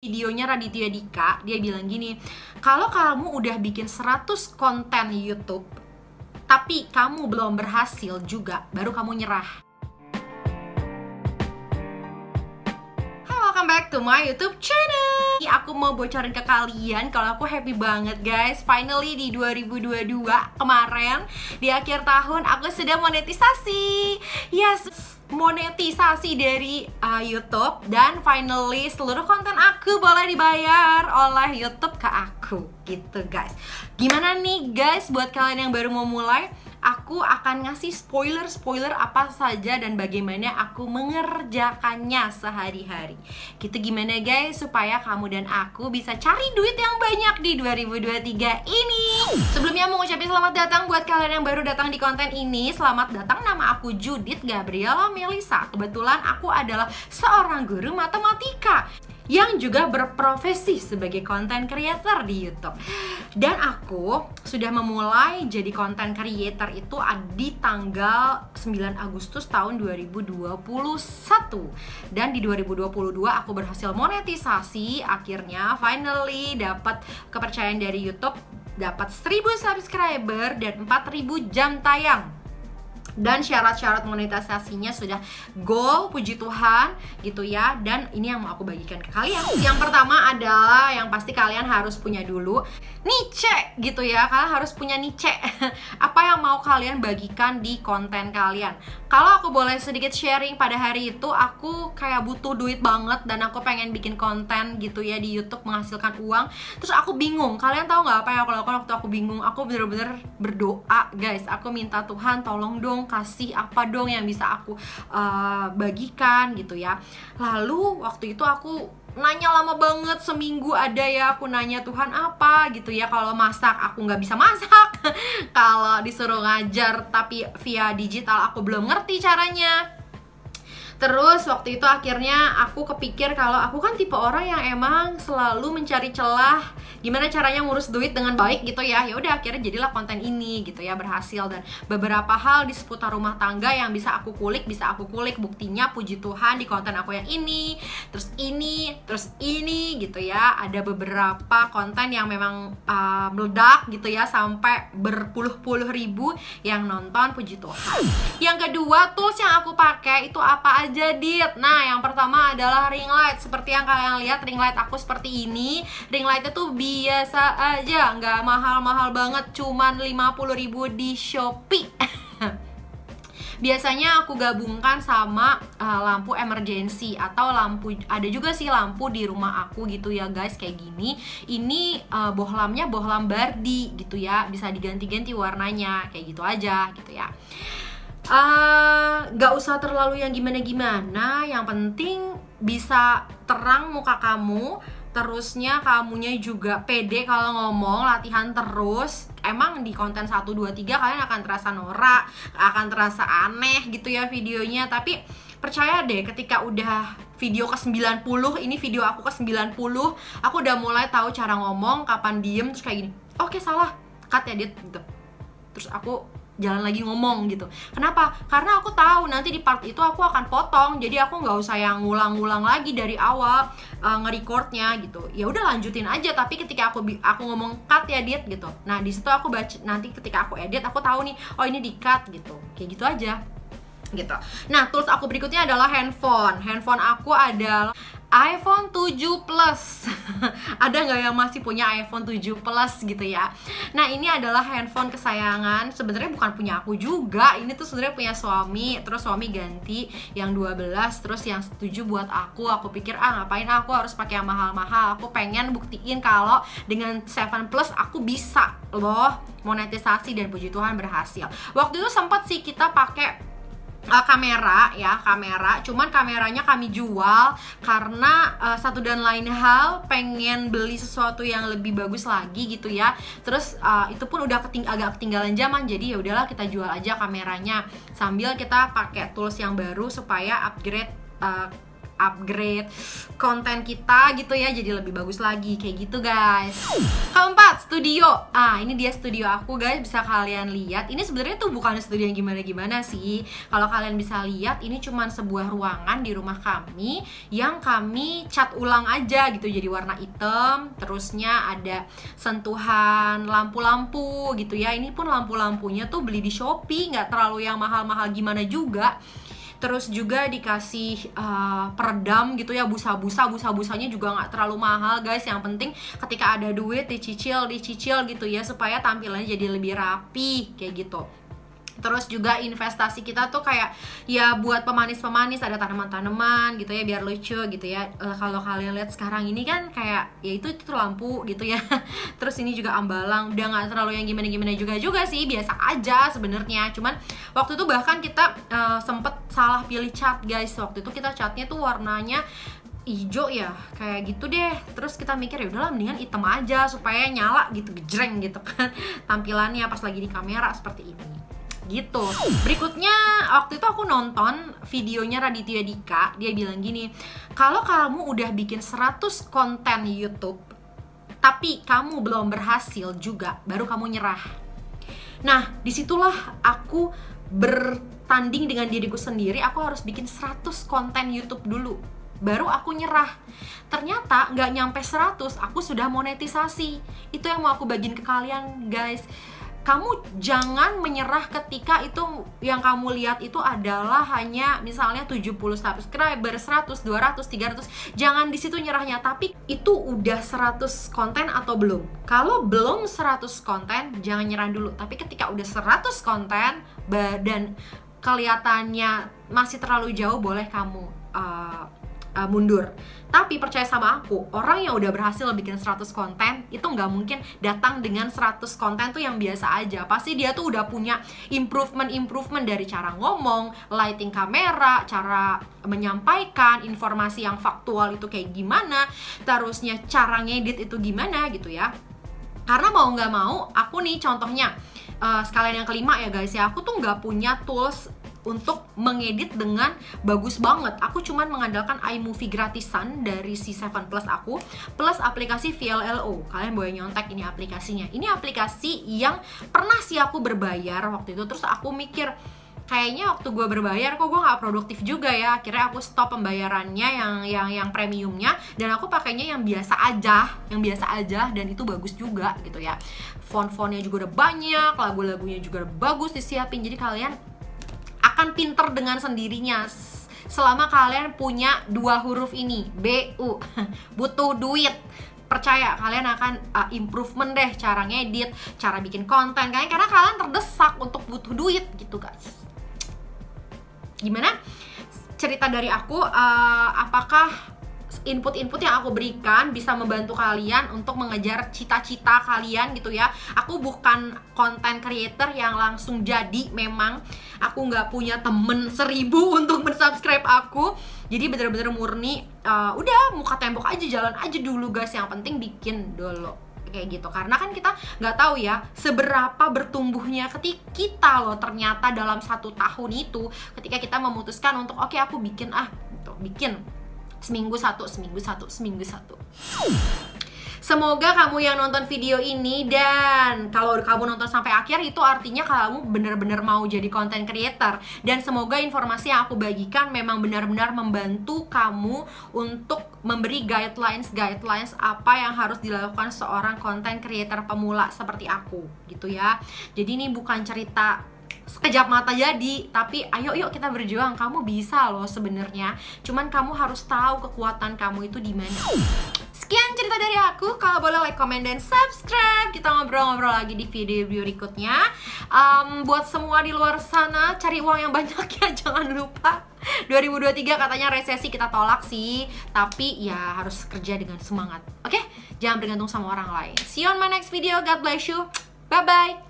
Videonya Raditya Dika, dia bilang gini, kalau kamu udah bikin 100 konten YouTube tapi kamu belum berhasil juga, baru kamu nyerah. Hai, welcome back to my YouTube channel. Aku mau bocorin ke kalian kalau aku happy banget guys. Finally di 2022 kemarin, di akhir tahun aku sudah monetisasi. Yes, monetisasi dari YouTube, dan finally seluruh konten aku boleh dibayar oleh YouTube ke aku gitu guys. Gimana nih guys, buat kalian yang baru mau mulai, aku akan ngasih spoiler apa saja dan bagaimana aku mengerjakannya sehari-hari. Gitu gimana guys, supaya kamu dan aku bisa cari duit yang banyak di 2023 ini. Sebelumnya mau ngucapin selamat datang buat kalian yang baru datang di konten ini. Selamat datang, nama aku Judith Gabriela Melisa. Kebetulan aku adalah seorang guru matematika yang juga berprofesi sebagai content creator di YouTube. Dan aku sudah memulai jadi content creator itu di tanggal 9 Agustus tahun 2021. Dan di 2022 aku berhasil monetisasi, akhirnya finally dapat kepercayaan dari YouTube, dapat 1000 subscriber dan 4000 jam tayang. Dan syarat-syarat monetisasinya sudah goal, puji Tuhan gitu ya. Dan ini yang mau aku bagikan ke kalian. Yang pertama adalah yang pasti kalian harus punya dulu niche gitu ya. Kalian harus punya niche. Apa yang mau kalian bagikan di konten kalian. Kalau aku boleh sedikit sharing, pada hari itu aku kayak butuh duit banget dan aku pengen bikin konten gitu ya di YouTube menghasilkan uang. Terus aku bingung. Kalian tahu nggak apa yang aku lakukan waktu aku bingung? Aku bener-bener berdoa guys. Aku minta Tuhan tolong dong, kasih apa dong yang bisa aku bagikan gitu ya. Lalu waktu itu aku nanya lama banget, seminggu ada ya aku nanya, Tuhan apa gitu ya. Kalau masak aku nggak bisa masak. Kalau disuruh ngajar tapi via digital aku belum ngerti caranya. Terus waktu itu akhirnya aku kepikir kalau aku kan tipe orang yang emang selalu mencari celah gimana caranya ngurus duit dengan baik gitu ya. Ya udah akhirnya jadilah konten ini gitu ya, berhasil. Dan beberapa hal di seputar rumah tangga yang bisa aku kulik, buktinya puji Tuhan di konten aku yang ini, terus ini gitu ya. Ada beberapa konten yang memang meledak gitu ya, sampai berpuluh-puluh ribu yang nonton, puji Tuhan. Yang kedua, tools yang aku pakai itu apa aja, Dit? Nah, yang pertama adalah ring light. Seperti yang kalian lihat, ring light aku seperti ini. Ring lightnya tuh biasa aja, nggak mahal-mahal banget, cuman 50.000 di Shopee. Biasanya aku gabungkan sama lampu emergency atau lampu, ada juga sih lampu di rumah aku gitu ya guys, kayak gini. Ini bohlamnya bohlam Bardi gitu ya, bisa diganti-ganti warnanya, kayak gitu aja gitu ya. Gak usah terlalu yang gimana-gimana, yang penting bisa terang muka kamu. Terusnya kamunya juga pede kalau ngomong, latihan terus. Emang di konten 1, 2, 3 kalian akan terasa norak, akan terasa aneh gitu ya videonya. Tapi percaya deh, ketika udah video ke 90, ini video aku ke 90, aku udah mulai tahu cara ngomong, kapan diem, terus kayak gini, oke salah, cut ya Dit gitu. Terus aku jalan lagi ngomong gitu. Kenapa? Karena aku tahu nanti di part itu aku akan potong, jadi aku nggak usah yang ngulang-ngulang lagi dari awal nge-recordnya gitu. Ya udah lanjutin aja. Tapi ketika aku ngomong cut ya Dit gitu, nah di situ aku baca, nanti ketika aku edit aku tahu nih, oh ini di cut gitu. Kayak gitu aja gitu. Nah, tools aku berikutnya adalah handphone. Handphone aku adalah iPhone 7 Plus. Ada nggak yang masih punya iPhone 7 Plus gitu ya? Nah, ini adalah handphone kesayangan. Sebenarnya bukan punya aku juga. Ini tuh sebenarnya punya suami. Terus suami ganti yang 12, terus yang 7 buat aku. Aku pikir ngapain aku harus pakai yang mahal-mahal. Aku pengen buktiin kalau dengan 7 Plus aku bisa loh monetisasi, dan puji Tuhan berhasil. Waktu itu sempat sih kita pakai kamera ya, cuman kameranya kami jual karena satu dan lain hal, pengen beli sesuatu yang lebih bagus lagi gitu ya. Terus itu pun udah agak ketinggalan zaman, jadi ya udahlah kita jual aja kameranya sambil kita pakai tools yang baru supaya upgrade upgrade konten kita gitu ya, jadi lebih bagus lagi kayak gitu guys. Keempat, studio. Ini dia studio aku guys, bisa kalian lihat. Ini sebenarnya tuh bukan studio yang gimana-gimana sih. Kalau kalian bisa lihat, ini cuman sebuah ruangan di rumah kami yang kami cat ulang aja gitu, jadi warna hitam. Terusnya ada sentuhan lampu-lampu gitu ya. Ini pun lampu-lampunya tuh beli di Shopee, nggak terlalu yang mahal-mahal gimana juga. Terus juga dikasih peredam gitu ya, busa-busanya juga nggak terlalu mahal guys. Yang penting ketika ada duit dicicil gitu ya, supaya tampilannya jadi lebih rapi kayak gitu. Terus juga investasi kita tuh kayak ya buat pemanis-pemanis, ada tanaman-tanaman gitu ya biar lucu gitu ya. Kalau kalian lihat sekarang ini kan kayak ya itu lampu gitu ya. Terus ini juga ambalang, udah nggak terlalu yang gimana-gimana juga sih, biasa aja sebenarnya. Cuman waktu itu bahkan kita sempet salah pilih cat guys. Waktu itu kita catnya tuh warnanya hijau ya, kayak gitu deh. Terus kita mikir ya udahlah mendingan hitam aja supaya nyala gitu, gejreng gitu kan tampilannya pas lagi di kamera seperti ini gitu. Berikutnya waktu itu aku nonton videonya Raditya Dika. Dia bilang gini, kalau kamu udah bikin 100 konten YouTube tapi kamu belum berhasil juga, baru kamu nyerah. Nah disitulah aku bertanding dengan diriku sendiri. Aku harus bikin 100 konten YouTube dulu, baru aku nyerah. Ternyata nggak nyampe 100 aku sudah monetisasi. Itu yang mau aku bagiin ke kalian guys. Kamu jangan menyerah ketika itu yang kamu lihat itu adalah hanya misalnya 70 subscriber, 100, 200, 300. Jangan di situ nyerahnya, tapi itu udah 100 konten atau belum. Kalau belum 100 konten, jangan nyerah dulu. Tapi ketika udah 100 konten dan kelihatannya masih terlalu jauh, boleh kamu mundur. Tapi percaya sama aku, orang yang udah berhasil bikin 100 konten itu nggak mungkin datang dengan 100 konten tuh yang biasa aja. Pasti dia tuh udah punya improvement dari cara ngomong, lighting kamera, cara menyampaikan informasi yang faktual itu kayak gimana, terusnya cara ngedit itu gimana gitu ya. Karena mau nggak mau, aku nih contohnya sekalian yang kelima ya guys ya, aku tuh nggak punya tools untuk mengedit dengan bagus banget. Aku cuman mengandalkan iMovie gratisan dari si 7 Plus aku, plus aplikasi VLLO. Kalian boleh nyontek ini aplikasinya. Ini aplikasi yang pernah sih aku berbayar waktu itu. Terus aku mikir, kayaknya waktu gue berbayar kok gue nggak produktif juga ya. Akhirnya aku stop pembayarannya yang premiumnya, dan aku pakainya yang biasa aja, dan itu bagus juga gitu ya. Font-fontnya juga udah banyak, lagu-lagunya juga udah bagus disiapin. Jadi kalian akan pinter dengan sendirinya selama kalian punya 2 huruf ini, BU, butuh duit. Percaya kalian akan improvement deh cara ngedit, cara bikin konten kalian, karena kalian terdesak untuk butuh duit gitu guys. Gimana cerita dari aku? Apakah input-input yang aku berikan bisa membantu kalian untuk mengejar cita-cita kalian gitu ya? Aku bukan content creator yang langsung jadi. Memang aku nggak punya temen 1000 untuk mensubscribe aku. Jadi bener-bener murni udah muka tembok aja, jalan aja dulu guys. Yang penting bikin dulu kayak gitu. Karena kan kita nggak tahu ya seberapa bertumbuhnya ketika kita loh ternyata dalam 1 tahun itu, ketika kita memutuskan untuk oke, aku bikin gitu, bikin seminggu satu. Semoga kamu yang nonton video ini, dan kalau kamu nonton sampai akhir, itu artinya kamu benar-benar mau jadi content creator. Dan semoga informasi yang aku bagikan memang benar-benar membantu kamu untuk memberi guidelines apa yang harus dilakukan seorang content creator pemula seperti aku gitu ya. Jadi ini bukan cerita sekejap mata jadi, tapi ayo yuk kita berjuang. Kamu bisa loh sebenarnya, cuman kamu harus tahu kekuatan kamu itu di mana. Sekian cerita dari aku. Kalau boleh like, comment, dan subscribe. Kita ngobrol-ngobrol lagi di video berikutnya. Buat semua di luar sana, cari uang yang banyak ya, jangan lupa. 2023 katanya resesi, kita tolak sih, tapi ya harus kerja dengan semangat. Oke? Jangan bergantung sama orang lain. See you on my next video. God bless you. Bye bye.